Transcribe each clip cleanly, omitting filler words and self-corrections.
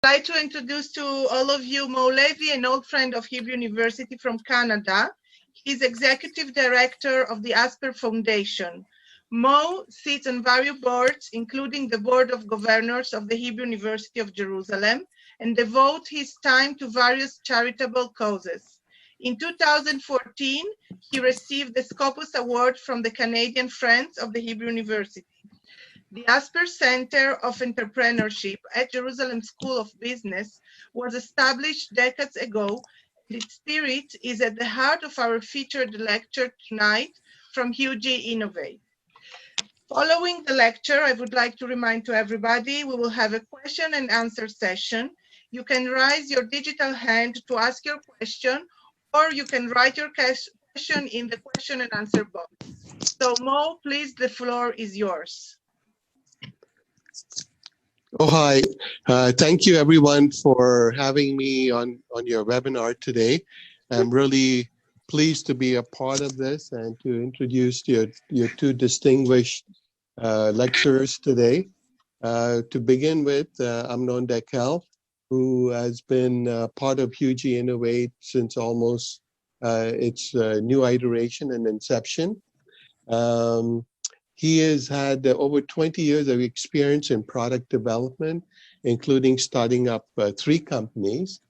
I'd like to introduce to all of you Mo Levy, an old friend of Hebrew University from Canada. He's executive director of the Asper Foundation. Mo sits on various boards, including the Board of Governors of the Hebrew University of Jerusalem, and devotes his time to various charitable causes. In 2014, he received the Scopus Award from the Canadian Friends of the Hebrew University. The Asper Center of Entrepreneurship at Jerusalem School of Business was established decades ago, and its spirit is at the heart of our featured lecture tonight from HUJI Innovate. Following the lecture, I would like to remind to everybody, we will have a question and answer session. You can raise your digital hand to ask your question, or you can write your question in the question and answer box. So Mo, please, the floor is yours. Oh, hi. Thank you, everyone, for having me on your webinar today. I'm really pleased to be a part of this and to introduce your two distinguished lecturers today. To begin with, Amnon Dekel, who has been part of HUJI Innovate since almost its new iteration and inception. He has had over 20 years of experience in product development, including starting up 3 companies,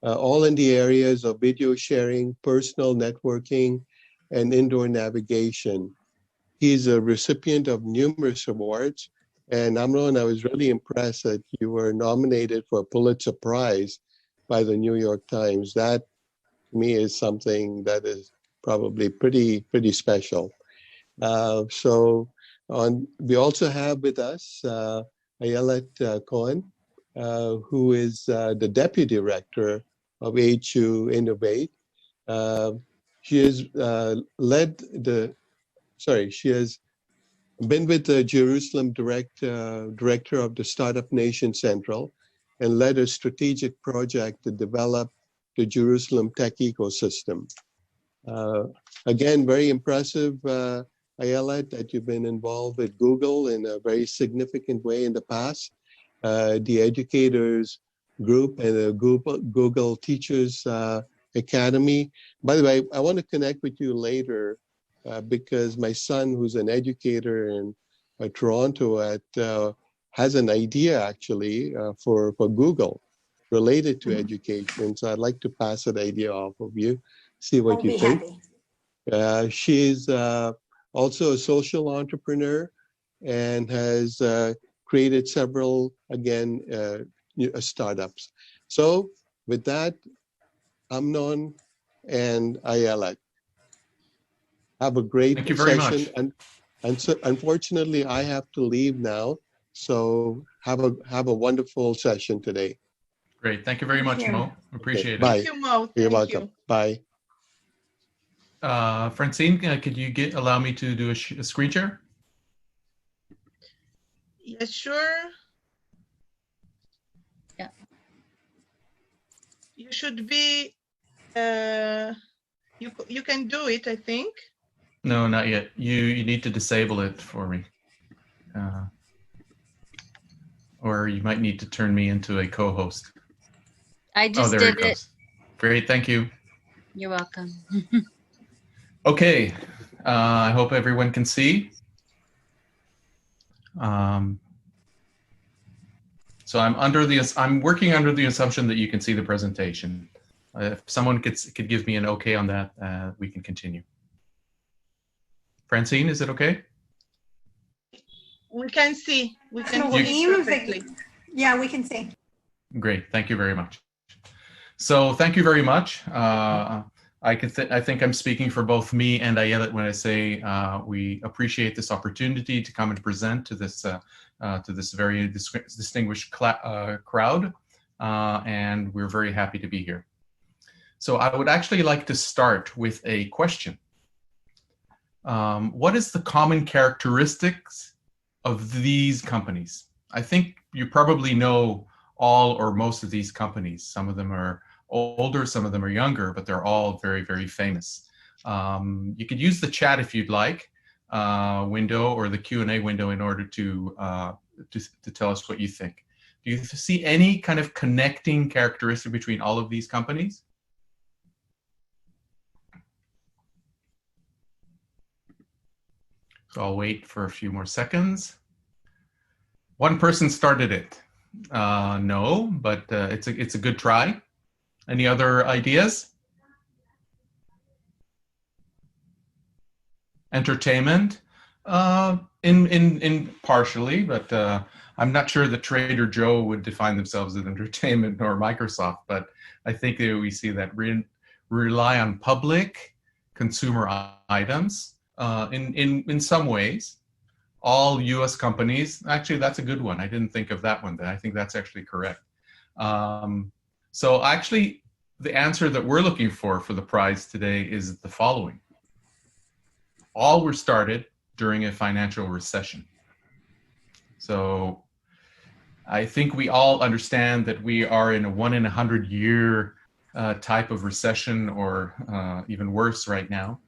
all in the areas of video sharing, personal networking, and indoor navigation. He's a recipient of numerous awards. And Amnon, I was really impressed that you were nominated for a Pulitzer Prize by the New York Times. That, to me, is something that is probably pretty special. We also have with us Ayelet Cohen, who is the Deputy Director of HU Innovate. She has she has been with the Jerusalem Director of the Startup Nation Central and led a strategic project to develop the Jerusalem tech ecosystem. Again, very impressive, Ayelet, that you've been involved with Google in a very significant way in the past. The Educators Group and the Google Teachers Academy. By the way, I want to connect with you later because my son, who's an educator in Toronto, has an idea actually for Google related to education. So I'd like to pass that idea off of you, see what you think. She's also a social entrepreneur and has created several, again, startups. So with that, Amnon and Ayelet, have a great Thank you very session. much. And so, unfortunately, I have to leave now. So have a wonderful session today. Great. Thank you very much, Mo. Appreciate it. Bye. Thank you, Mo. You're Thank welcome. you. Bye. Francine, could you allow me to do a screen share? Yes, sure. Yeah. You should be, you can do it, I think. No, not yet. You need to disable it for me. Or you might need to turn me into a co-host. I just there did it goes. Great, thank you. You're welcome. Okay, I hope everyone can see. So I'm working under the assumption that you can see the presentation. If someone could give me an okay on that, we can continue. Francine, is it okay? We can see. We can see perfectly. Yeah, we can see. Great, thank you very much. So thank you very much. I think I'm speaking for both me and Ayelet when I say we appreciate this opportunity to come and present to this very distinguished crowd, and we're very happy to be here. So I would actually like to start with a question. What is the common characteristics of these companies? I think you probably know all or most of these companies. Some of them are older, some of them are younger, but they're all very, very famous. You could use the chat if you'd like, window or the Q&A window in order to tell us what you think. Do you see any kind of connecting characteristic between all of these companies? So I'll wait for a few more seconds. One person started it. No, but it's a good try. Any other ideas? Entertainment, in partially, but I'm not sure that Trader Joe would define themselves as entertainment nor Microsoft, but I think that we see that rely on public consumer items in some ways. All U.S. companies, actually that's a good one. I didn't think of that one, but I think that's actually correct. So actually the answer that we're looking for the prize today is the following. All were started during a financial recession. So I think we all understand that we are in a 1 in 100 year type of recession, or even worse right now.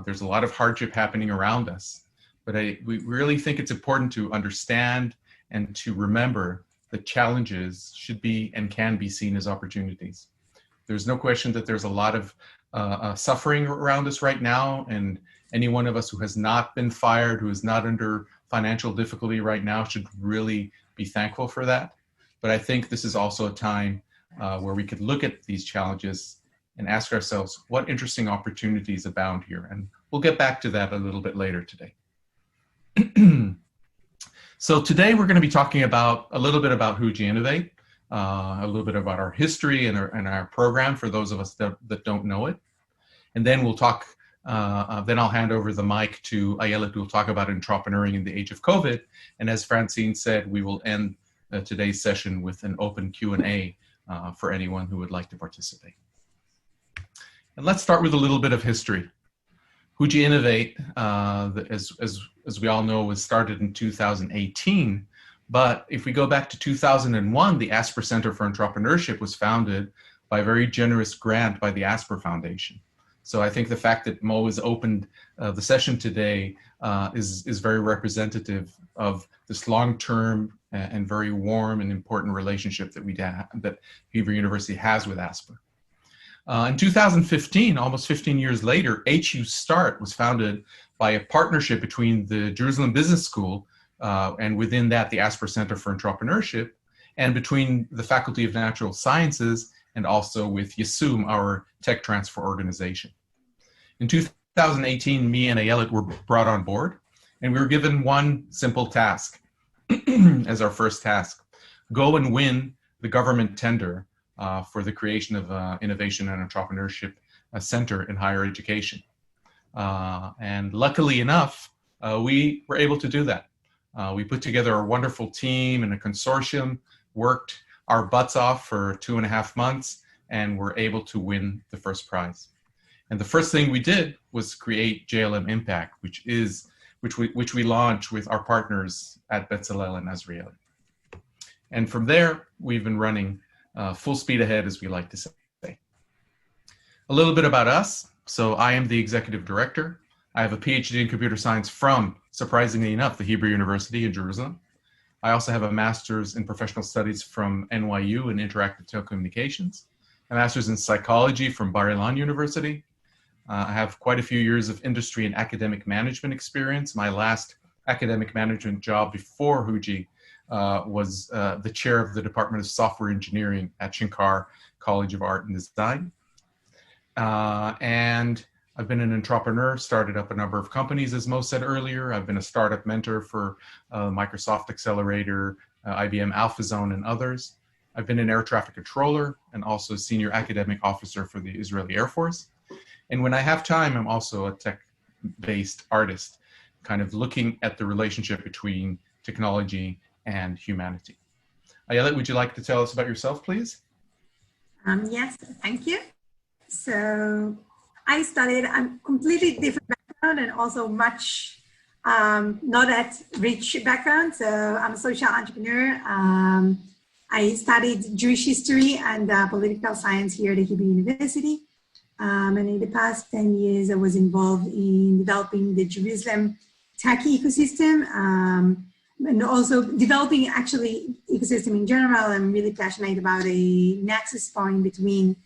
There's a lot of hardship happening around us, but we really think it's important to understand and to remember that challenges should be and can be seen as opportunities. There's no question that there's a lot of suffering around us right now, and any one of us who has not been fired, who is not under financial difficulty right now, should really be thankful for that. But I think this is also a time where we could look at these challenges and ask ourselves, what interesting opportunities abound here? And we'll get back to that a little bit later today. So today we're going to be talking about a little bit about HUJI Innovate, a little bit about our history and our program for those of us that don't know it. And then we'll talk, then I'll hand over the mic to Ayelet, who will talk about entrepreneuring in the age of COVID. And as Francine said, we will end today's session with an open Q&A for anyone who would like to participate. And let's start with a little bit of history. HUJI Innovate, as we all know, was started in 2018. But if we go back to 2001, the Asper Center for Entrepreneurship was founded by a very generous grant by the Asper Foundation. So I think the fact that Mo has opened the session today is very representative of this long-term and very warm and important relationship that Hebrew University has with Asper. In 2015, almost 15 years later, HU Start was founded by a partnership between the Jerusalem Business School and within that, the Asper Center for Entrepreneurship, and between the Faculty of Natural Sciences and also with YASUM, our tech transfer organization. In 2018, me and Ayelet were brought on board, and we were given one simple task as our first task: go and win the government tender for the creation of Innovation and Entrepreneurship Center in higher education. And luckily enough, we were able to do that. We put together a wonderful team and a consortium, worked our butts off for 2.5 months, and were able to win the first prize. And the first thing we did was create JLM Impact, which we launched with our partners at Bezalel and Azrieli. And from there, we've been running full speed ahead, as we like to say. A little bit about us. So I am the executive director. I have a PhD in computer science from, surprisingly enough, the Hebrew University in Jerusalem. I also have a master's in professional studies from NYU in interactive telecommunications, a master's in psychology from Bar Ilan University. I have quite a few years of industry and academic management experience. My last academic management job before HUJI was the chair of the Department of Software Engineering at Shankar College of Art and Design. And I've been an entrepreneur, started up a number of companies, as Mo said earlier. I've been a startup mentor for Microsoft Accelerator, IBM AlphaZone, and others. I've been an air traffic controller and also a senior academic officer for the Israeli Air Force. And when I have time, I'm also a tech-based artist, kind of looking at the relationship between technology and humanity. Ayelet, would you like to tell us about yourself, please? Yes, thank you. So I studied a completely different background and also much not that rich background. So I'm a social entrepreneur. I studied Jewish history and political science here at Hebrew University. And in the past 10 years, I was involved in developing the Jerusalem tech ecosystem, and also developing actually ecosystem in general. I'm really passionate about a nexus point between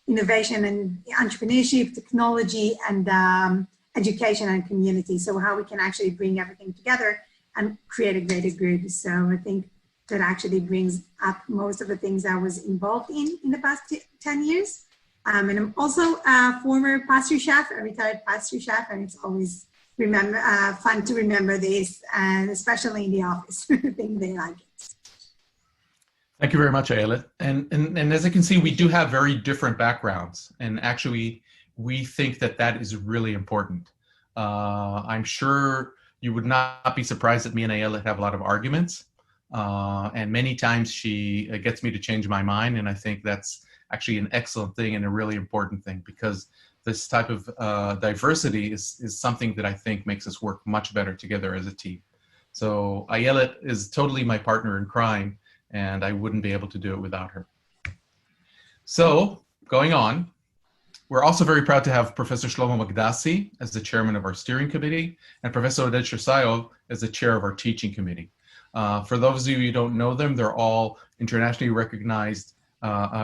innovation and entrepreneurship, technology, and education and community. So how we can actually bring everything together and create a greater good. So I think that actually brings up most of the things I was involved in the past 10 years. And I'm also a former pastry chef, a retired pastry chef, and it's always fun to remember this, and especially in the office. I think they like it. Thank you very much, Ayelet. And as you can see, we do have very different backgrounds, and actually, we think that that is really important. I'm sure you would not be surprised that me and Ayelet have a lot of arguments, and many times she gets me to change my mind, and I think that's actually an excellent thing and a really important thing, because this type of diversity is something that I think makes us work much better together as a team. So Ayelet is totally my partner in crime, and I wouldn't be able to do it without her. So going on, we're also very proud to have Professor Shlomo Magdassi as the chairman of our steering committee, and Professor Oded Shirsayo as the chair of our teaching committee. For those of you who don't know them, they're all internationally recognized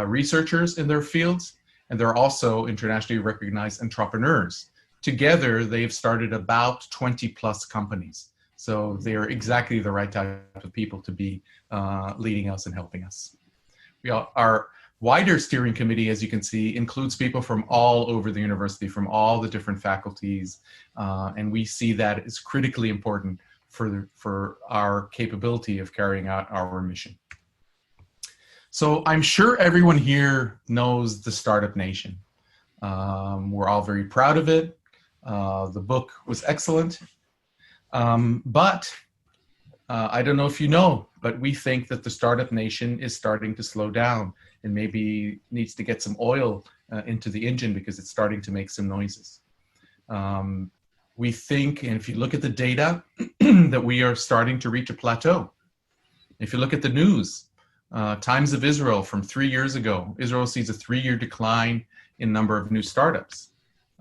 researchers in their fields, and they're also internationally recognized entrepreneurs. Together, they've started about 20 plus companies. So they are exactly the right type of people to be leading us and helping us. Our wider steering committee, as you can see, includes people from all over the university, from all the different faculties, and we see that as critically important for our capability of carrying out our mission. So I'm sure everyone here knows the Startup Nation. We're all very proud of it. The book was excellent. But I don't know if you know, but we think that the Startup Nation is starting to slow down and maybe needs to get some oil into the engine because it's starting to make some noises. We think, and if you look at the data, that we are starting to reach a plateau. If you look at the news, Times of Israel from 3 years ago, Israel sees a 3-year decline in number of new startups.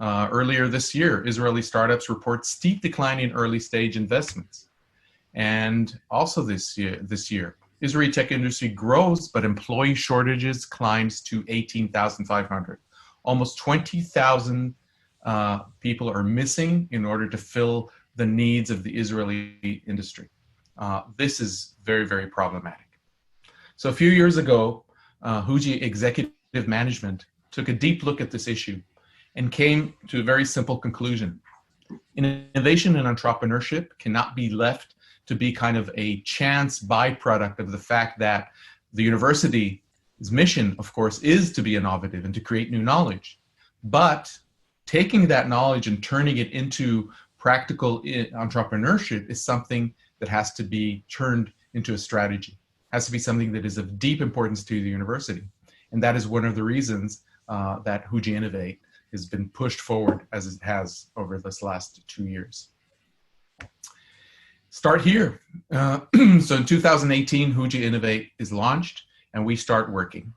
Earlier this year, Israeli startups report steep decline in early stage investments. And also this year, Israeli tech industry grows, but employee shortages climbs to 18,500. Almost 20,000 people are missing in order to fill the needs of the Israeli industry. This is very, very problematic. So a few years ago, HUJI executive management took a deep look at this issue and came to a very simple conclusion. Innovation and entrepreneurship cannot be left to be kind of a chance byproduct of the fact that the university's mission, of course, is to be innovative and to create new knowledge. But taking that knowledge and turning it into practical entrepreneurship is something that has to be turned into a strategy. Has to be something that is of deep importance to the university. And that is one of the reasons that HUJI Innovate has been pushed forward as it has over this last 2 years. Start here. So in 2018, HUJI Innovate is launched and we start working.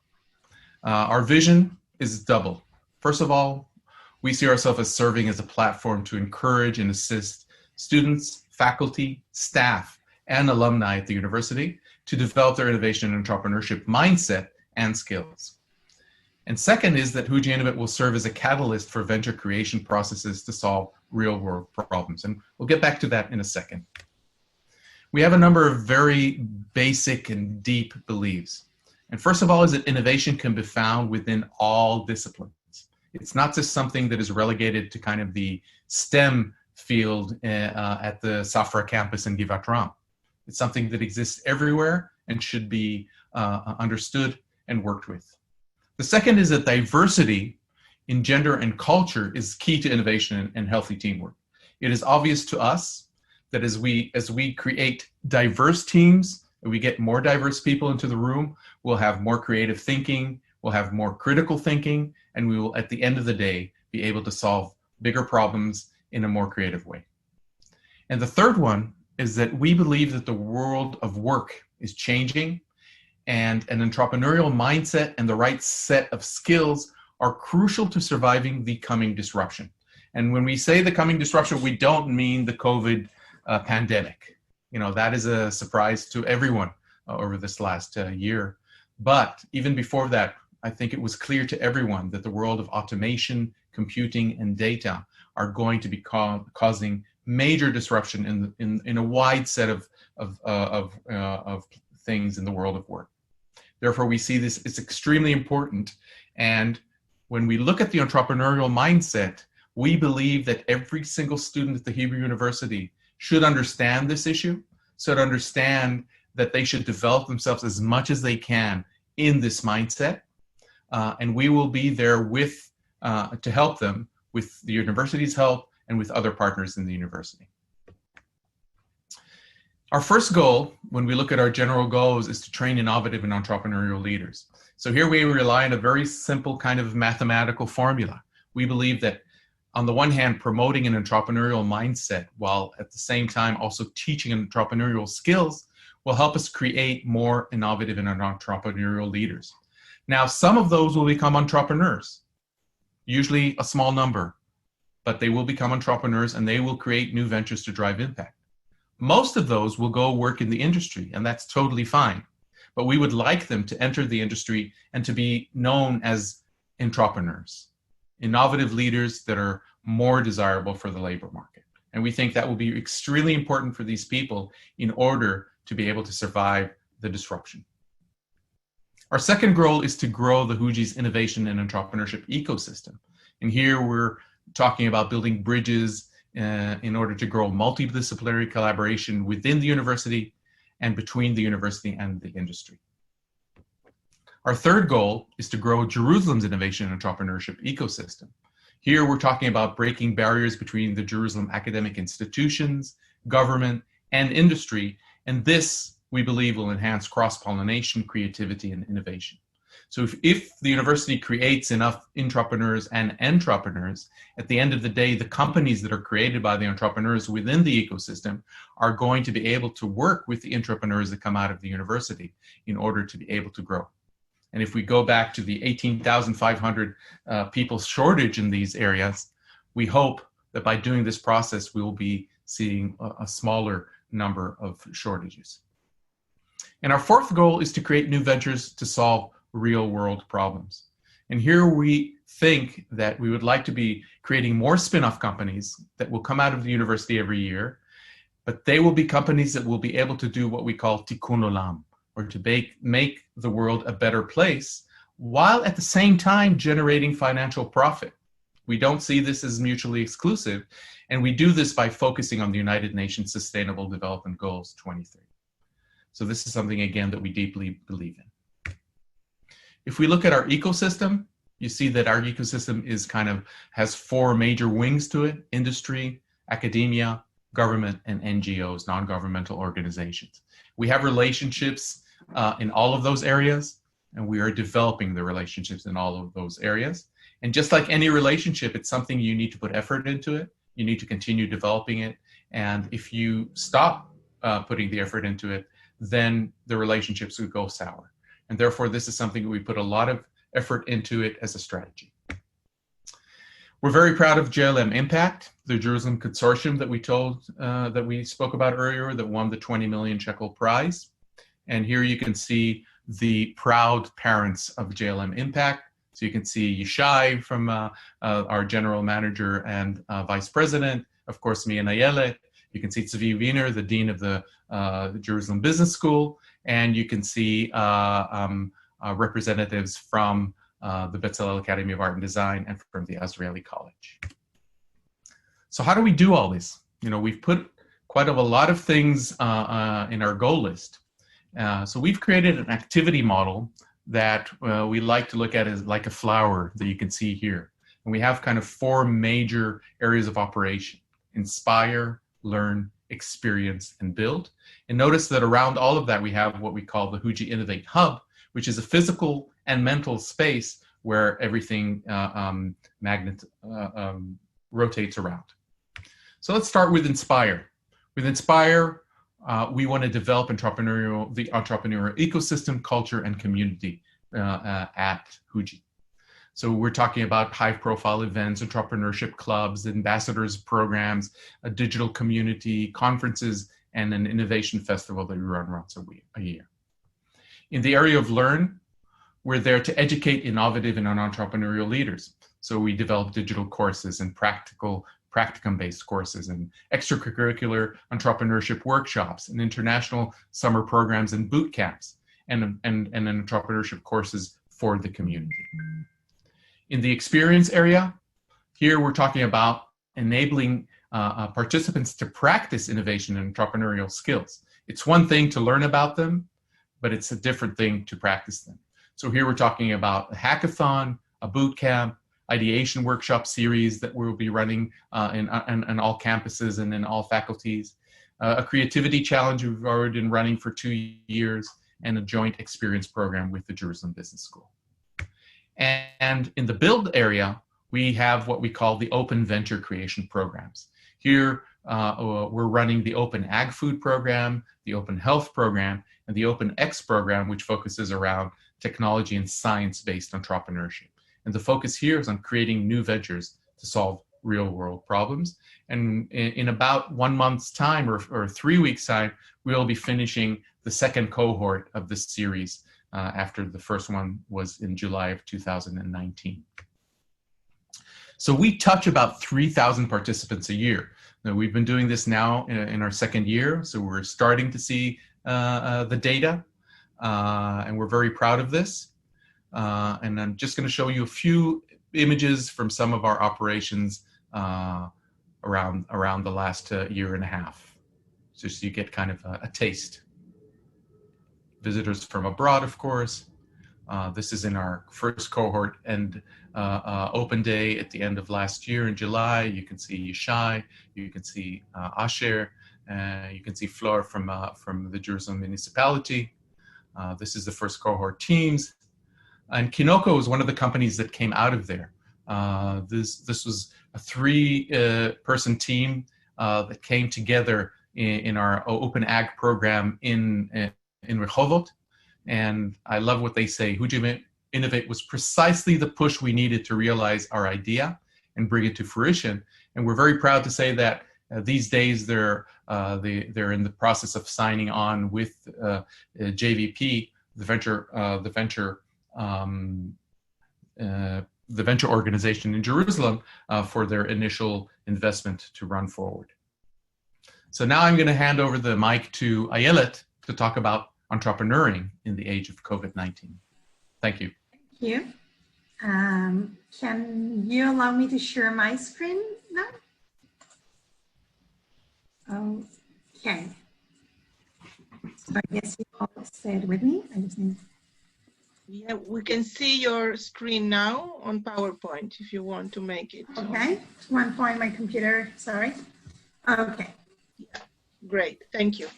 Our vision is double. First of all, we see ourselves as serving as a platform to encourage and assist students, faculty, staff, and alumni at the university to develop their innovation and entrepreneurship mindset and skills. And second is that HUJI Innovate will serve as a catalyst for venture creation processes to solve real world problems. And we'll get back to that in a second. We have a number of very basic and deep beliefs. And first of all is that innovation can be found within all disciplines. It's not just something that is relegated to kind of the STEM field at the Safra campus in Givat Ram. It's something that exists everywhere and should be understood and worked with. The second is that diversity in gender and culture is key to innovation and healthy teamwork. It is obvious to us that as we create diverse teams and we get more diverse people into the room, we'll have more creative thinking, we'll have more critical thinking, and we will, at the end of the day, be able to solve bigger problems in a more creative way. And the third one is that we believe that the world of work is changing, and an entrepreneurial mindset and the right set of skills are crucial to surviving the coming disruption. And when we say the coming disruption, we don't mean the COVID pandemic. That is a surprise to everyone over this last year. But even before that, I think it was clear to everyone that the world of automation, computing, and data are going to be causing major disruption in a wide set of things in the world of work. Therefore, we see this is extremely important. And when we look at the entrepreneurial mindset, we believe that every single student at the Hebrew University should understand this issue, should understand that they should develop themselves as much as they can in this mindset. And we will be there to help them with the university's help and with other partners in the university. Our first goal, when we look at our general goals, is to train innovative and entrepreneurial leaders. So here we rely on a very simple kind of mathematical formula. We believe that on the one hand, promoting an entrepreneurial mindset while at the same time also teaching entrepreneurial skills will help us create more innovative and entrepreneurial leaders. Now, some of those will become entrepreneurs, usually a small number, but they will become entrepreneurs and they will create new ventures to drive impact. Most of those will go work in the industry, and that's totally fine. But we would like them to enter the industry and to be known as entrepreneurs, innovative leaders that are more desirable for the labor market. And we think that will be extremely important for these people in order to be able to survive the disruption. Our second goal is to grow the HUJI's innovation and entrepreneurship ecosystem. And here we're talking about building bridges in order to grow multidisciplinary collaboration within the university and between the university and the industry. Our third goal is to grow Jerusalem's innovation and entrepreneurship ecosystem. Here we're talking about breaking barriers between the Jerusalem academic institutions, government, and industry, and this, we believe, will enhance cross-pollination, creativity, and innovation. So if the university creates enough intrapreneurs and entrepreneurs, at the end of the day, the companies that are created by the entrepreneurs within the ecosystem are going to be able to work with the entrepreneurs that come out of the university in order to be able to grow. And if we go back to the 18,500 people shortage in these areas, we hope that by doing this process, we will be seeing a smaller number of shortages. And our fourth goal is to create new ventures to solve real world problems. And here we think that we would like to be creating more spin-off companies that will come out of the university every year, but they will be companies that will be able to do what we call tikkun olam, or to make the world a better place, while at the same time generating financial profit. We don't see this as mutually exclusive, and we do this by focusing on the United Nations Sustainable Development Goals 2030. So this is something, again, that we deeply believe in. If we look at our ecosystem, you see that our ecosystem has four major wings to it: industry, academia, government, and NGOs, non-governmental organizations. We have relationships in all of those areas, and we are developing the relationships in all of those areas. And just like any relationship, it's something you need to put effort into it. You need to continue developing it. And if you stop putting the effort into it, then the relationships would go sour. And therefore, this is something that we put a lot of effort into it as a strategy. We're very proud of JLM Impact, the Jerusalem consortium that we spoke about earlier, that won the 20 million shekel prize. And here you can see the proud parents of JLM Impact. So you can see Yishai from our general manager and vice president, of course, me and Ayelet. You can see Tzvi Wiener, the dean of the Jerusalem Business School, and you can see representatives from the Bezalel Academy of Art and Design and from the Azrieli College. So how do we do all this? We've put quite a lot of things in our goal list. So we've created an activity model that we like to look at as like a flower that you can see here. And we have kind of four major areas of operation: inspire, learn, experience, and build. And notice that around all of that, we have what we call the HUJI Innovate Hub, which is a physical and mental space where everything rotates around. So let's start with inspire. With inspire, we want to develop the entrepreneurial ecosystem, culture, and community at HUJI. So we're talking about high-profile events, entrepreneurship clubs, ambassadors programs, a digital community, conferences, and an innovation festival that we run once a year. In the area of Learn, we're there to educate innovative and entrepreneurial leaders. So we develop digital courses and practicum-based courses and extracurricular entrepreneurship workshops and international summer programs and boot camps and entrepreneurship courses for the community. In the experience area, here we're talking about enabling participants to practice innovation and entrepreneurial skills. It's one thing to learn about them, but it's a different thing to practice them. So here we're talking about a hackathon, a boot camp, ideation workshop series that we'll be running in all campuses and in all faculties, a creativity challenge we've already been running for 2 years, and a joint experience program with the Jerusalem Business School. And in the build area, we have what we call the open venture creation programs. Here, we're running the Open Ag Food program, the Open Health program, and the Open X program, which focuses around technology and science-based entrepreneurship. And the focus here is on creating new ventures to solve real-world problems. And in about 1 month's time or 3 weeks' time, we'll be finishing the second cohort of this series after the first one was in July of 2019. So we touch about 3,000 participants a year. Now, we've been doing this now in our second year, so we're starting to see the data, and we're very proud of this. And I'm just going to show you a few images from some of our operations around the last year and a half, just so you get kind of a taste. Visitors from abroad, of course. This is in our first cohort and open day at the end of last year in July. You can see Yishai, you can see Asher, you can see Flor from the Jerusalem municipality. This is the first cohort teams. And Kinoko was one of the companies that came out of there. This was a 3-person team that came together in our Open Ag program in Rehovot. And I love what they say. HUJI Innovate was precisely the push we needed to realize our idea and bring it to fruition. And we're very proud to say that these days they're in the process of signing on with JVP, the venture organization in Jerusalem, for their initial investment to run forward. So now I'm going to hand over the mic to Ayelet to talk about entrepreneuring in the age of COVID-19. Thank you. Thank you. Can you allow me to share my screen now? Okay. So I guess you all stayed with me. I just need. Yeah, we can see your screen now on PowerPoint if you want to make it. Okay, one point my computer, sorry. Okay. Yeah, great, thank you.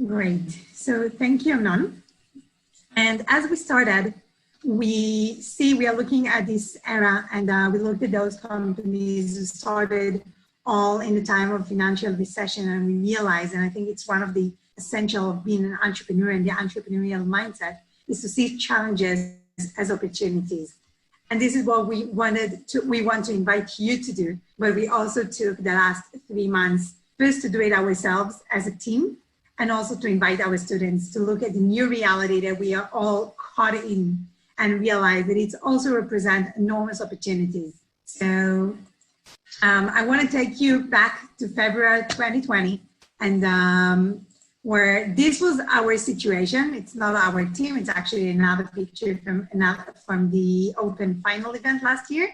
Great, so thank you, Amnon. And as we started, we are looking at this era, and we looked at those companies who started all in the time of financial recession, and we realized, and I think it's one of the essential of being an entrepreneur and the entrepreneurial mindset, is to see challenges as opportunities. And this is what we want to invite you to do, but we also took the last 3 months, first to do it ourselves as a team, and also to invite our students to look at the new reality that we are all caught in and realize that it also represents enormous opportunities. So I want to take you back to February 2020, and where this was our situation. It's not our team, it's actually another picture from the Open Final event last year.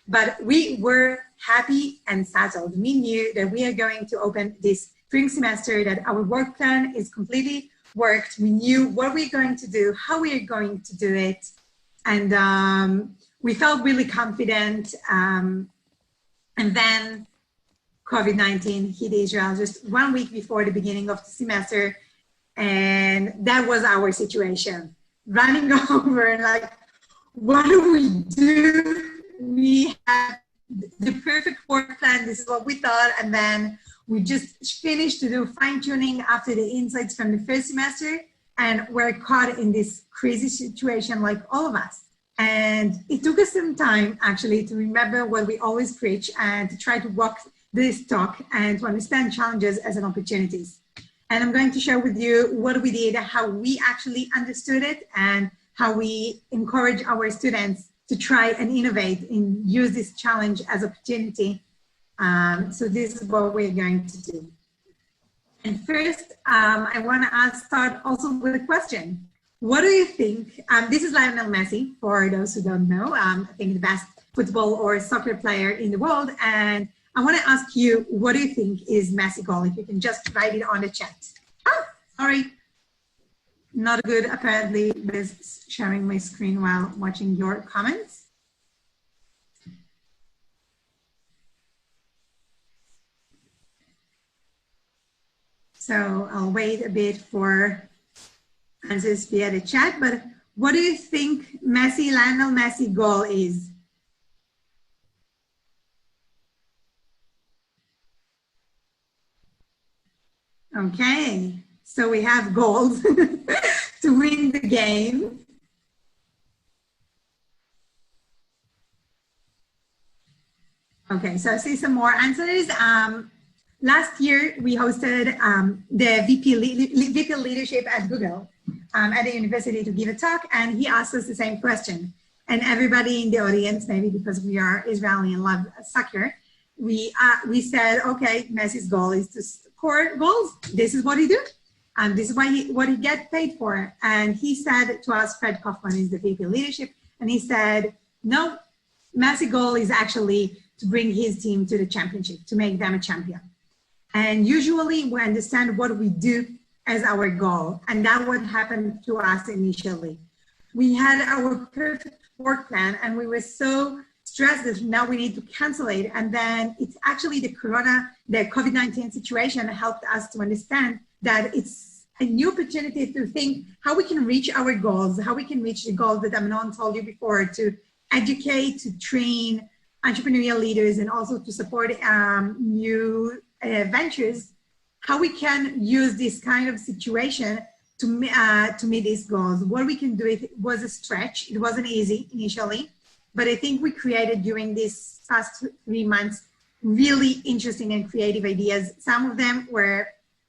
But we were happy and settled. We knew that we are going to open this spring semester, that our work plan is completely worked. We knew what we're going to do, how we are going to do it. And we felt really confident. And then COVID-19 hit Israel just 1 week before the beginning of the semester. And that was our situation. Running over and like, what do we do? We had the perfect work plan. This is what we thought. And then we just finished to do fine tuning after the insights from the first semester. And we're caught in this crazy situation like all of us. And it took us some time actually to remember what we always preach and to try to walk this talk and to understand challenges as an opportunities. And I'm going to share with you what we did, how we actually understood it, and how we encourage our students to try and innovate and use this challenge as opportunity. So this is what we're going to do. And first, I want to start also with a question. What do you think? This is Lionel Messi, for those who don't know. I think the best football or soccer player in the world. And I want to ask you, what do you think is Messi goal? If you can just write it on the chat. Oh, sorry. Not good, apparently, with sharing my screen while watching your comments. So I'll wait a bit for answers via the chat, but what do you think Lionel Messi goal is? Okay, so we have goals to win the game. Okay, so I see some more answers. Last year, we hosted the VP leadership at Google at the university to give a talk, and he asked us the same question. And everybody in the audience, maybe because we are Israeli and love soccer, we said, okay, Messi's goal is to score goals. This is what he do, and this is what he get paid for. And he said to us, Fred Kaufman is the VP leadership, and he said, no, Messi goal is actually to bring his team to the championship, to make them a champion. And usually we understand what we do as our goal. And that's what happened to us initially. We had our perfect work plan and we were so stressed that now we need to cancel it. And then it's actually the COVID-19 situation helped us to understand that it's a new opportunity to think how we can reach our goals, how we can reach the goals that Amnon told you before, to educate, to train entrepreneurial leaders, and also to support new ventures, how we can use this kind of situation to meet these goals. What we can do, it was a stretch. It wasn't easy initially, but I think we created during these past 3 months really interesting and creative ideas. Some of them were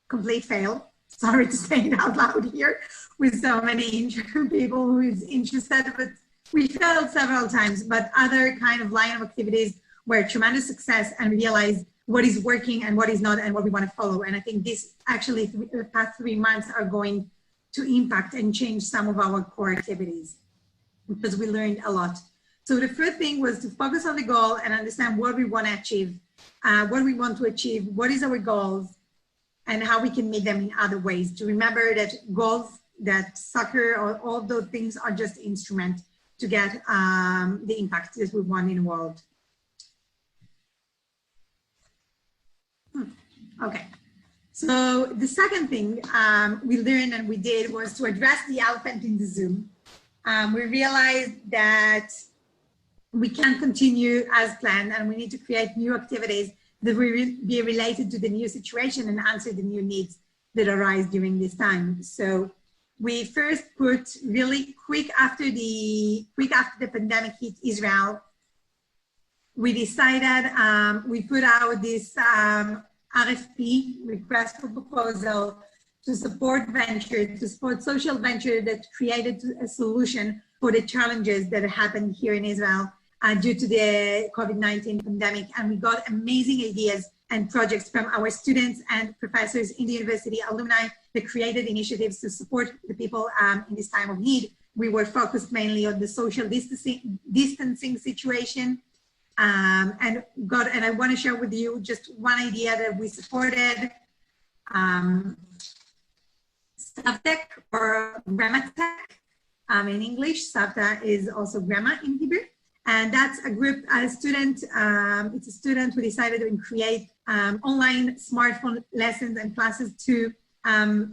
complete fail. Sorry to say it out loud here with so many people who is interested, but we failed several times. But other kind of line of activities were tremendous success, and realized what is working and what is not, and what we want to follow. And I think this actually, the past 3 months are going to impact and change some of our core activities because we learned a lot. So the first thing was to focus on the goal and understand what we want to achieve, what we want to achieve, what is our goals, and how we can meet them in other ways. To remember that goals, that soccer, or all those things are just instruments to get the impact that we want in the world. Okay, so the second thing we learned and we did was to address the elephant in the Zoom. We realized that we can't continue as planned, and we need to create new activities that will be related to the new situation and answer the new needs that arise during this time. So we first put really quick after the pandemic hit Israel, we decided, we put out this RFP, request for proposal, to support venture, to support social venture that created a solution for the challenges that happened here in Israel due to the COVID-19 pandemic. And we got amazing ideas and projects from our students and professors in the university, alumni that created initiatives to support the people in this time of need. We were focused mainly on the social distancing situation. And I want to share with you just one idea that we supported, Savtech or Grammatech in English. Savta is also grammar in Hebrew. And that's a group, it's a student who decided to create online smartphone lessons and classes to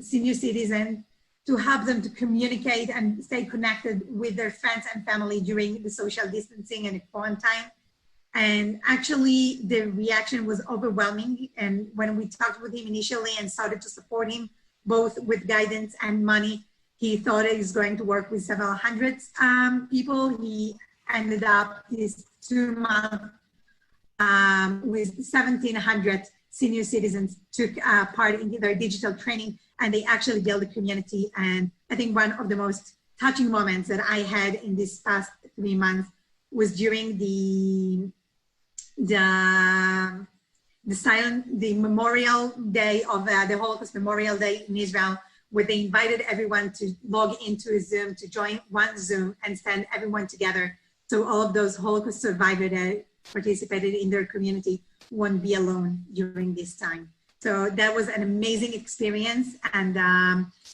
senior citizens to help them to communicate and stay connected with their friends and family during the social distancing and the quarantine. And actually, the reaction was overwhelming. And when we talked with him initially and started to support him, both with guidance and money, he thought he was going to work with several hundred people. He ended up this 2-month with 1,700 senior citizens took part in their digital training, and they actually built a community. And I think one of the most touching moments that I had in this past 3 months was during the Memorial Day of the Holocaust Memorial Day in Israel, where they invited everyone to log into a Zoom, to join one Zoom and send everyone together. So all of those Holocaust survivors that participated in their community won't be alone during this time. So that was an amazing experience. And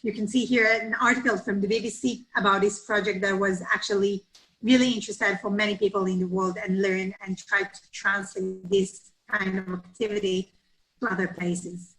you can see here an article from the BBC about this project that was actually really interesting for many people in the world, and learn and try to translate this kind of activity to other places.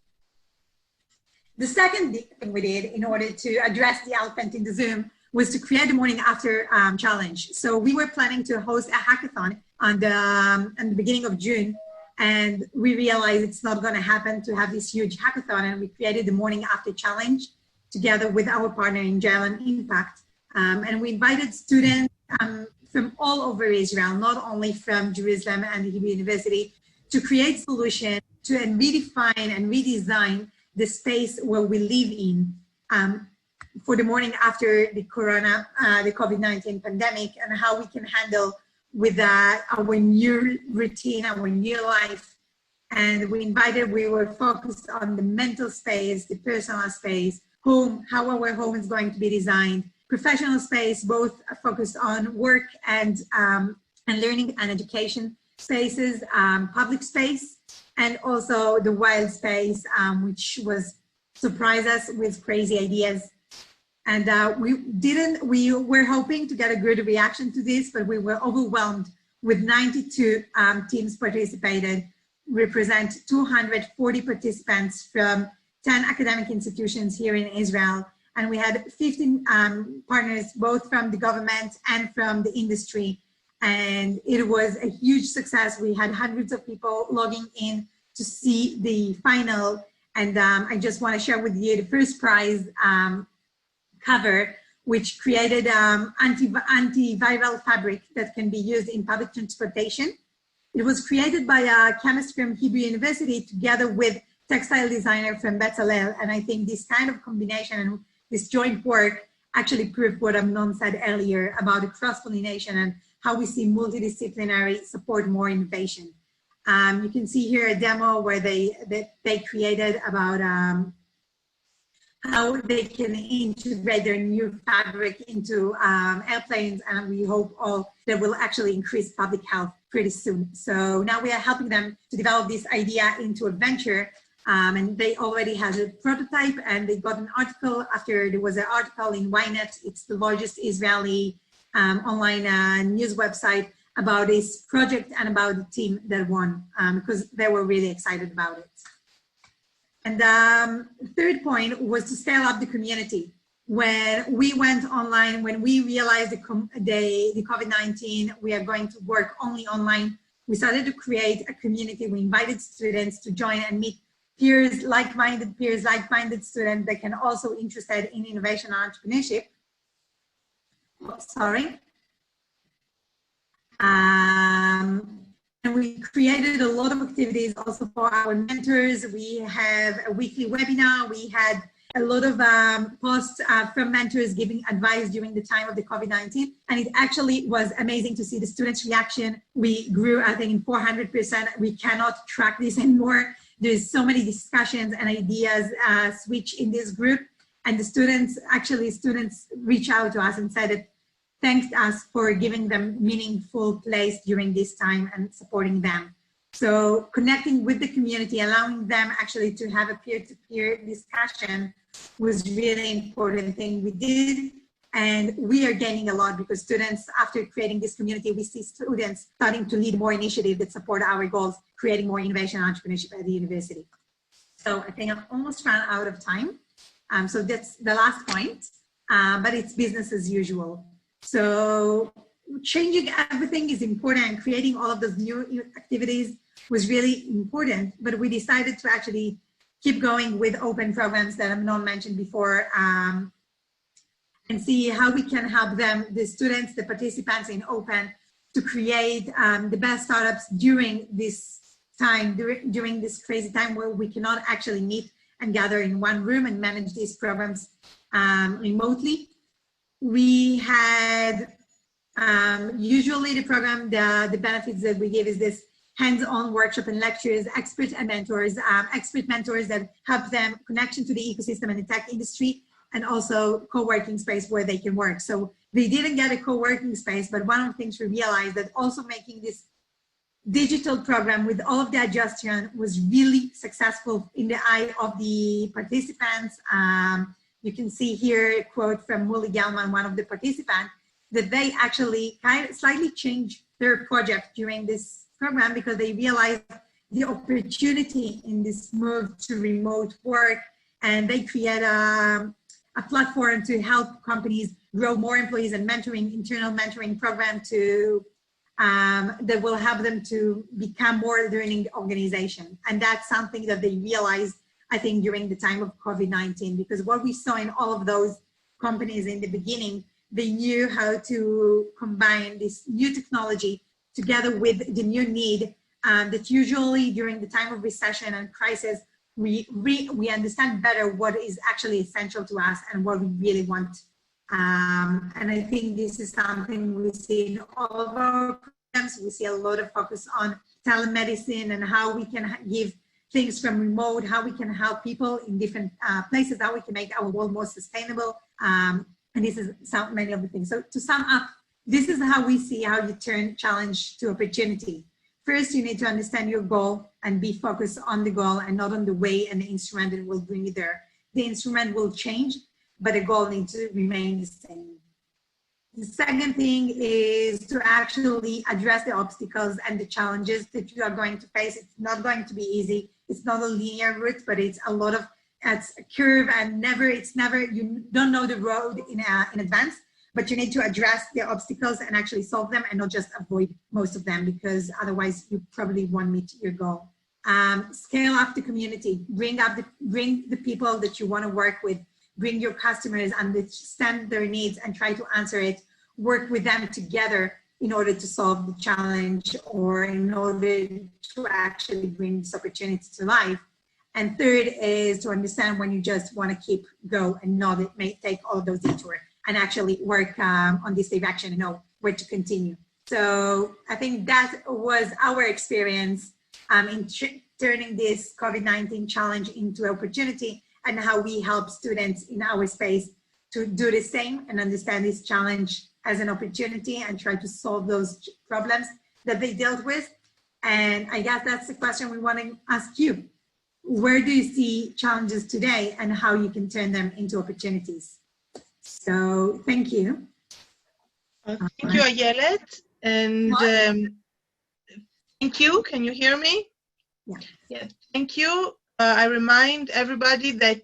The second thing we did in order to address the elephant in the Zoom was to create the morning after challenge. So we were planning to host a hackathon on the beginning of June, and we realized it's not going to happen to have this huge hackathon, and we created the morning after challenge together with our partner in Jalan Impact. And we invited students from all over Israel, not only from Jerusalem and the Hebrew University, to create solutions to redefine and redesign the space where we live in for the morning after the COVID-19 pandemic, and how we can handle with our new routine, our new life. And we were focused on the mental space, the personal space, home, how our home is going to be designed, professional space, both focused on work and learning and education spaces, public space, and also the wild space, which was surprised us with crazy ideas. And we were hoping to get a good reaction to this, but we were overwhelmed with 92 teams participated, represent 240 participants from 10 academic institutions here in Israel. And we had 15 partners, both from the government and from the industry. And it was a huge success. We had hundreds of people logging in to see the final. And I just want to share with you the first prize cover, which created antiviral fabric that can be used in public transportation. It was created by a chemist from Hebrew University together with textile designer from Bezalel. And I think this kind of combination and this joint work actually proved what Amnon said earlier about the cross-pollination and how we see multidisciplinary support more innovation. You can see here a demo where they created about how they can integrate their new fabric into airplanes, and we hope all that will actually increase public health pretty soon. So now we are helping them to develop this idea into a venture, and they already had a prototype, and they got an article after there was an article in Ynet. It's the largest Israeli online news website about this project and about the team that won, because they were really excited about it. And the third point was to scale up the community. When we went online, when we realized the COVID-19, we are going to work only online, we started to create a community. We invited students to join and meet peers, like-minded students that can also interested in innovation and entrepreneurship. Oh, sorry. And we created a lot of activities also for our mentors. We have a weekly webinar. We had a lot of posts from mentors giving advice during the time of the COVID-19. And it actually was amazing to see the students' reaction. We grew, I think, in 400%. We cannot track this anymore. There's so many discussions and ideas switch in this group. And the students reach out to us and said that thanked us for giving them meaningful place during this time and supporting them. So connecting with the community, allowing them actually to have a peer-to-peer discussion was really important thing we did. And we are gaining a lot because students, after creating this community, we see students starting to lead more initiatives that support our goals, creating more innovation and entrepreneurship at the university. So I think I've almost run out of time. So that's the last point, but it's business as usual. So changing everything is important, and creating all of those new activities was really important, but we decided to actually keep going with open programs that Amnon mentioned before, and see how we can help them, the students, the participants in open, to create the best startups during this time, during this crazy time where we cannot actually meet and gather in one room and manage these programs remotely. We had usually the program, the benefits that we give is this hands-on workshop and lectures, expert mentors that help them connection to the ecosystem and the tech industry, and also co-working space where they can work. So they didn't get a co-working space, but one of the things we realized that also making this digital program with all of the adjustment was really successful in the eye of the participants. You can see here a quote from Muli Gelman, one of the participants, that they actually slightly changed their project during this program because they realized the opportunity in this move to remote work, and they create a platform to help companies grow more employees and internal mentoring program to that will help them to become more learning organization. And that's something that they realized, I think, during the time of COVID-19, because what we saw in all of those companies in the beginning, they knew how to combine this new technology together with the new need that usually during the time of recession and crisis, we understand better what is actually essential to us and what we really want. And I think this is something we see in all of our programs. We see a lot of focus on telemedicine and how we can give things from remote, how we can help people in different places, how we can make our world more sustainable. And this is many of the things. So to sum up, this is how we see how you turn challenge to opportunity. First, you need to understand your goal and be focused on the goal and not on the way and the instrument that will bring you there. The instrument will change, but the goal needs to remain the same. The second thing is to actually address the obstacles and the challenges that you are going to face. It's not going to be easy. It's not a linear route, but it's a lot of, it's a curve, and you don't know the road in advance, but you need to address the obstacles and actually solve them and not just avoid most of them, because otherwise you probably won't meet your goal. Scale up the community, bring the people that you want to work with, bring your customers, understand their needs and try to answer it, work with them together in order to solve the challenge or in order to actually bring this opportunity to life. And third is to understand when you just want to keep go and not it may take all of those detours and actually work on this direction and know where to continue. So I think that was our experience in turning this COVID-19 challenge into opportunity, and how we help students in our space to do the same and understand this challenge as an opportunity and try to solve those problems that they dealt with. And I guess that's the question we want to ask you. Where do you see challenges today and how you can turn them into opportunities? So thank you. Thank you, Ayelet. And thank you. Can you hear me? Yeah. Yeah, thank you. I remind everybody that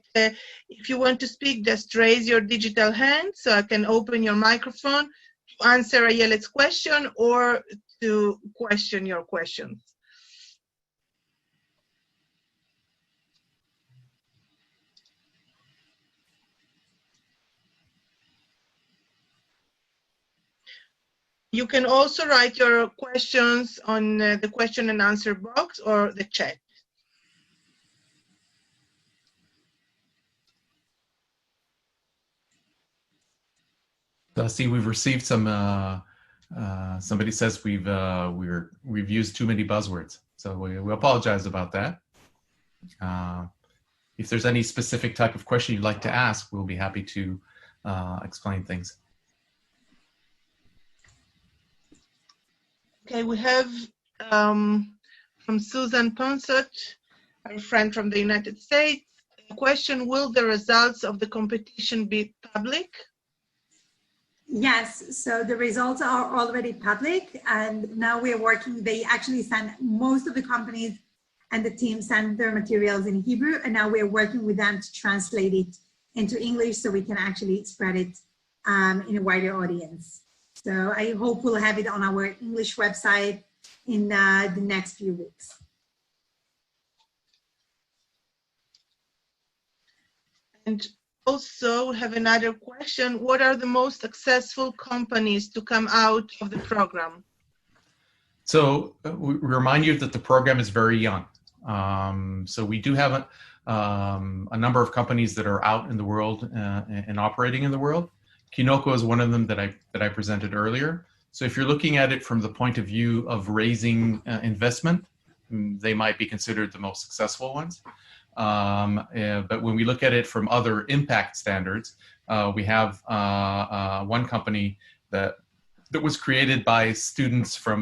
if you want to speak, just raise your digital hand so I can open your microphone to answer Ayelet's question or to question your questions. You can also write your questions on the question and answer box or the chat. I see we've received some, somebody says we've used too many buzzwords. So we apologize about that. If there's any specific type of question you'd like to ask, we'll be happy to explain things. Okay, we have from Susan Ponsot, our friend from the United States, a question: will the results of the competition be public? Yes, so the results are already public, and now we're working. They actually send, most of the companies and the team send their materials in Hebrew, and now we're working with them to translate it into English so we can actually spread it in a wider audience. So I hope we'll have it on our English website in the next few weeks. And also have another question: what are the most successful companies to come out of the program? So we remind you that the program is very young. So we do have a number of companies that are out in the world and operating in the world. Kinoko is one of them that I presented earlier. So if you're looking at it from the point of view of raising investment, they might be considered the most successful ones. But when we look at it from other impact standards, we have one company that was created by students from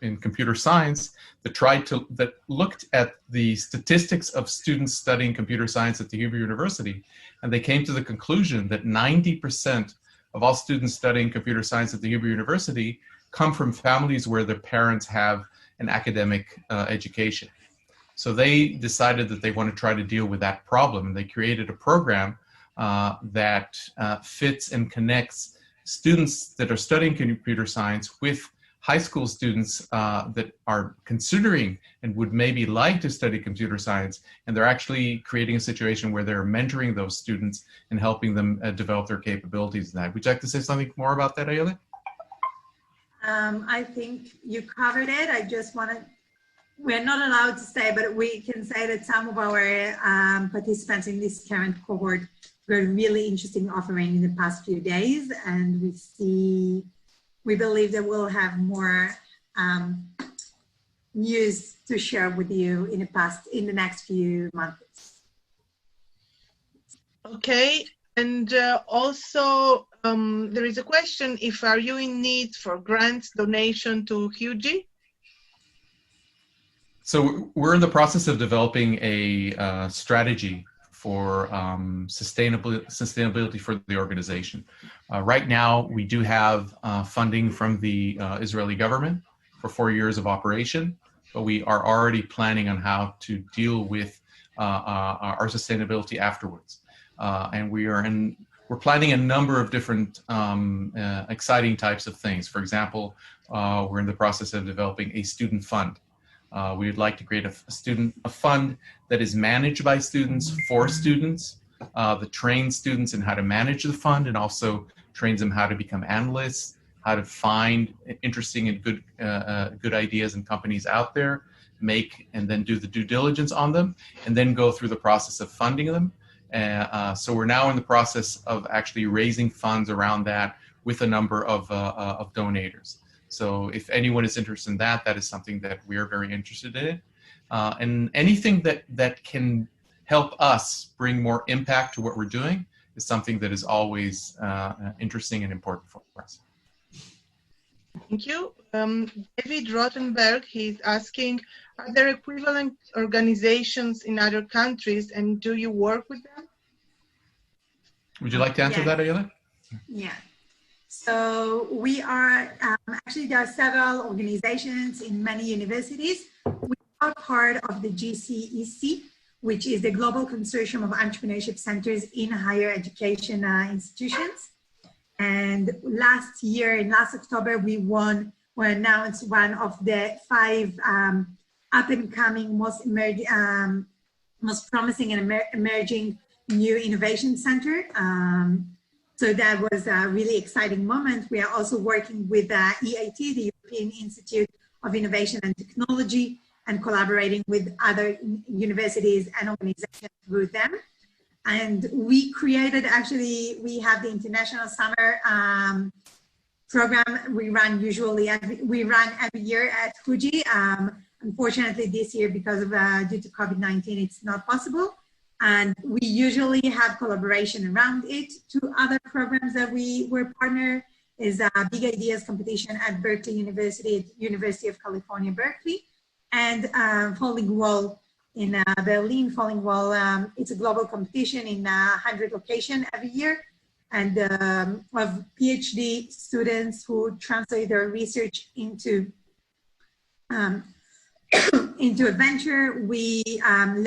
in computer science that looked at the statistics of students studying computer science at the Hebrew University, and they came to the conclusion that 90% of all students studying computer science at the Hebrew University come from families where their parents have an academic education. So they decided that they want to try to deal with that problem, and they created a program that fits and connects students that are studying computer science with high school students that are considering and would maybe like to study computer science, and they're actually creating a situation where they're mentoring those students and helping them develop their capabilities in that. Would you like to say something more about that, Ayelet? I think you covered it. I just want to, we're not allowed to say, but we can say that some of our participants in this current cohort were really interesting offering in the past few days, and we believe that we'll have more news to share with you in the next few months. Okay, and also there is a question: if are you in need for grants, donation to HUJI? So we're in the process of developing a strategy for sustainability for the organization. Right now, we do have funding from the Israeli government for 4 years of operation, but we are already planning on how to deal with our sustainability afterwards. And we're planning a number of different exciting types of things. For example, we're in the process of developing a student fund. We would like to create a fund that is managed by students for students, that trains students in how to manage the fund, and also trains them how to become analysts, how to find interesting and good ideas and companies out there, make and then do the due diligence on them, and then go through the process of funding them. So we're now in the process of actually raising funds around that with a number of donators. So if anyone is interested in that, that is something that we are very interested in. And anything that can help us bring more impact to what we're doing is something that is always interesting and important for us. Thank you. David Rothenberg, he's asking, are there equivalent organizations in other countries, and do you work with them? Would you like to answer that, Ayelet? Yeah. So we are, actually there are several organizations in many universities. We are part of the GCEC, which is the Global Consortium of Entrepreneurship Centers in Higher Education Institutions. And last year, in last October, we announced one of the 5 up-and-coming, most promising and emerging new innovation center. So that was a really exciting moment. We are also working with EIT, the European Institute of Innovation and Technology, and collaborating with other universities and organizations through them. And we created, actually, we have the International Summer program we run every year at HUJI. Unfortunately, this year, because of due to COVID-19, it's not possible. And we usually have collaboration around it. 2 other programs that we were partner is a Big Ideas competition at Berkeley University, at University of California, Berkeley, and Falling Wall in Berlin. Falling Wall, it's a global competition in 100 locations every year, and of PhD students who translate their research into a venture. We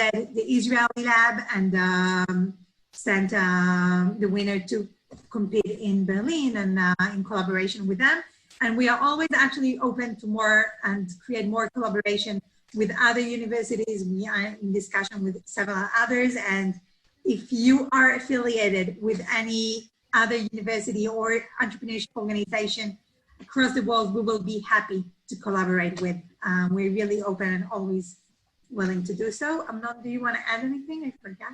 led the Israeli lab and sent the winner to compete in Berlin, and in collaboration with them. And we are always actually open to more and create more collaboration with other universities. We are in discussion with several others. And if you are affiliated with any other university or entrepreneurship organization across the world we will be happy to collaborate with. We're really open and always willing to do so. Amnon, do you want to add anything? I forgot.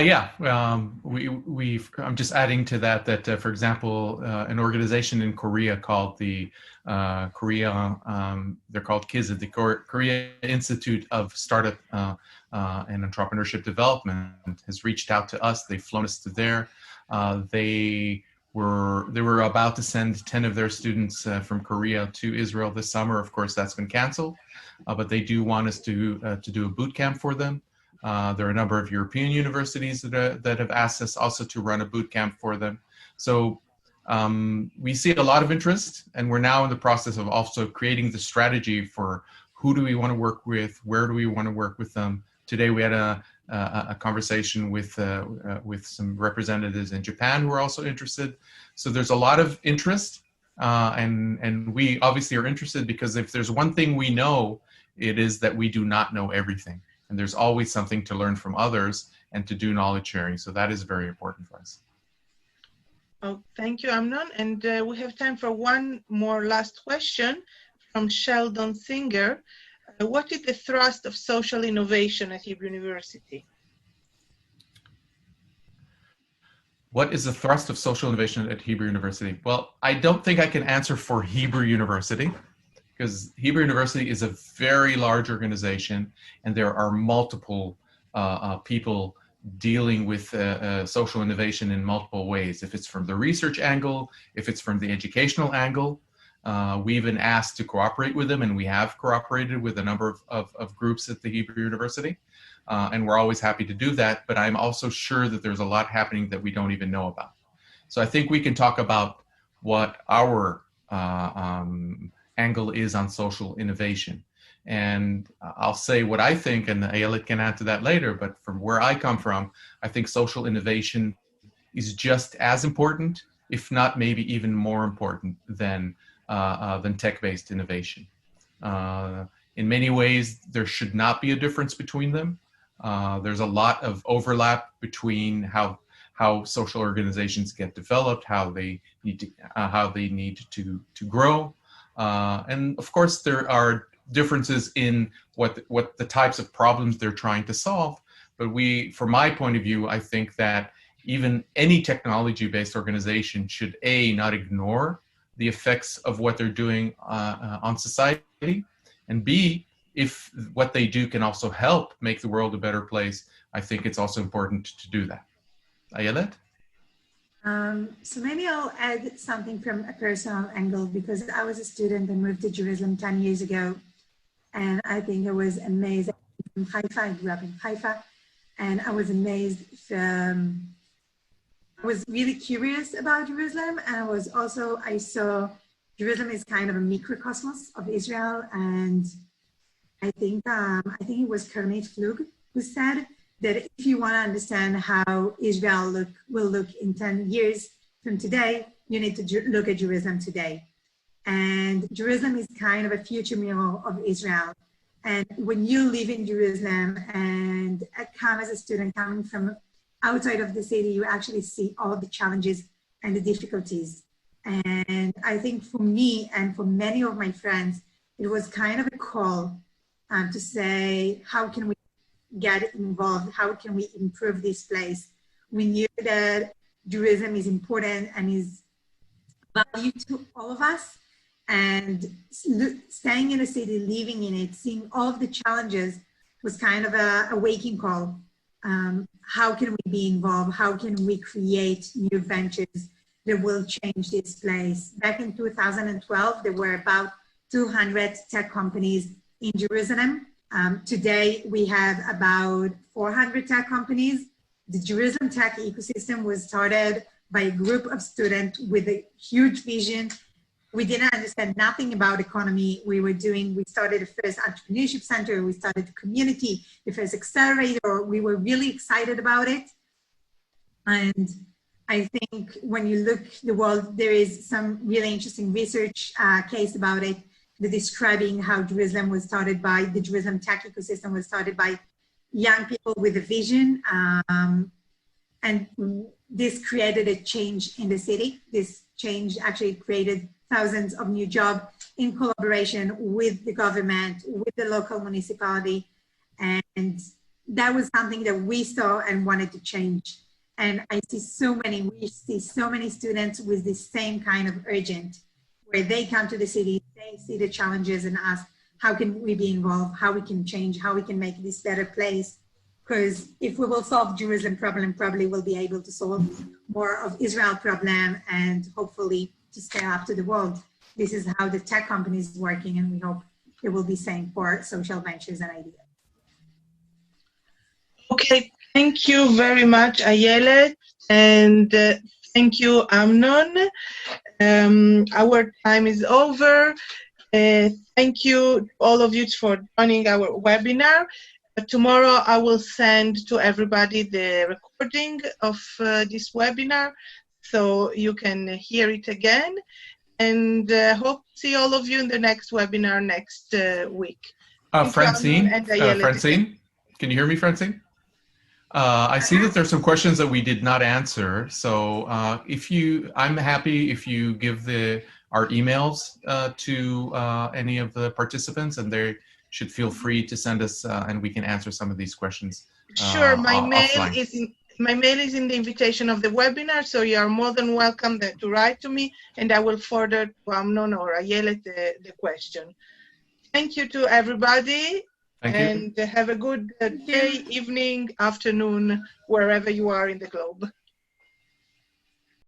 Yeah, I'm just adding to that, for example, an organization in Korea called the they're called KISA, the Korea Institute of Startup and Entrepreneurship Development, has reached out to us. They've flown us to there. They were about to send 10 of their students from Korea to Israel this summer. Of course, that's been canceled, but they do want us to do a boot camp for them. There are a number of European universities that have asked us also to run a boot camp for them. So we see a lot of interest, and we're now in the process of also creating the strategy for who do we want to work with, where do we want to work with them. Today we had a conversation with some representatives in Japan who are also interested. So there's a lot of interest, and we obviously are interested because if there's one thing we know, it is that we do not know everything. And there's always something to learn from others and to do knowledge sharing. So that is very important for us. Oh, thank you, Amnon. And we have time for one more last question from Sheldon Singer. What is the thrust of social innovation at Hebrew University? What is the thrust of social innovation at Hebrew University? Well, I don't think I can answer for Hebrew University, because Hebrew University is a very large organization and there are multiple people dealing with social innovation in multiple ways. If it's from the research angle, if it's from the educational angle, we've been asked to cooperate with them, and we have cooperated with a number of groups at the Hebrew University. And we're always happy to do that, but I'm also sure that there's a lot happening that we don't even know about. So I think we can talk about what our angle is on social innovation. And I'll say what I think, and Ayelet can add to that later, but from where I come from, I think social innovation is just as important, if not maybe even more important than tech-based innovation. In many ways, there should not be a difference between them. There's a lot of overlap between how social organizations get developed, how they need to grow. And of course, there are differences in what the types of problems they're trying to solve. But from my point of view, I think that even any technology-based organization should not ignore the effects of what they're doing on society, and B, if what they do can also help make the world a better place, I think it's also important to do that. Ayelet? So maybe I'll add something from a personal angle, because I was a student and moved to Jerusalem 10 years ago. And I think it was amazing. From Haifa, I grew up in Haifa, and I was amazed. I was really curious about Jerusalem, and I saw Jerusalem is kind of a microcosmos of Israel. And I think it was Kermit Flug who said that if you want to understand how Israel will look in 10 years from today, you need to look at Jerusalem today. And Jerusalem is kind of a future mirror of Israel. And when you live in Jerusalem and come as a student coming from outside of the city, you actually see all the challenges and the difficulties. And I think for me and for many of my friends, it was kind of a call to say, how can we get involved? How can we improve this place? We knew that Jerusalem is important and is valued to all of us. And staying in a city, living in it, seeing all of the challenges was kind of a waking call. How can we be involved? How can we create new ventures that will change this place? Back in 2012, there were about 200 tech companies in Jerusalem. Today, we have about 400 tech companies. The Jerusalem tech ecosystem was started by a group of students with a huge vision. We didn't understand nothing about economy. We started the first entrepreneurship center. We started the community, the first accelerator. We were really excited about it. And I think when you look the world, there is some really interesting research case about it, describing how Jerusalem was started by, the Jerusalem tech ecosystem was started by young people with a vision. And this created a change in the city. This change actually created thousands of new jobs in collaboration with the government, with the local municipality. And that was something that we saw and wanted to change. And we see so many students with the same kind of urgent, where they come to the city, they see the challenges and ask, how can we be involved? How we can change, how we can make this better place? Because if we will solve Jerusalem problem, probably we'll be able to solve more of Israel problem and hopefully to scale up to the world. This is how the tech company is working, and we hope it will be same for social ventures and ideas. Okay, thank you very much, Ayelet, and thank you, Amnon. Our time is over. Thank you all of you for joining our webinar. Tomorrow I will send to everybody the recording of this webinar so you can hear it again, and hope to see all of you in the next webinar next week. Francine, can you hear me, Francine? I see that there's some questions that we did not answer. So I'm happy if you give our emails to any of the participants, and they should feel free to send us, and we can answer some of these questions. Sure, my mail offline. is in the invitation of the webinar, so you are more than welcome to write to me, and I will forward to Amnon or Ayelet the question. Thank you to everybody. Thank you. And have a good day, evening, afternoon, wherever you are in the globe.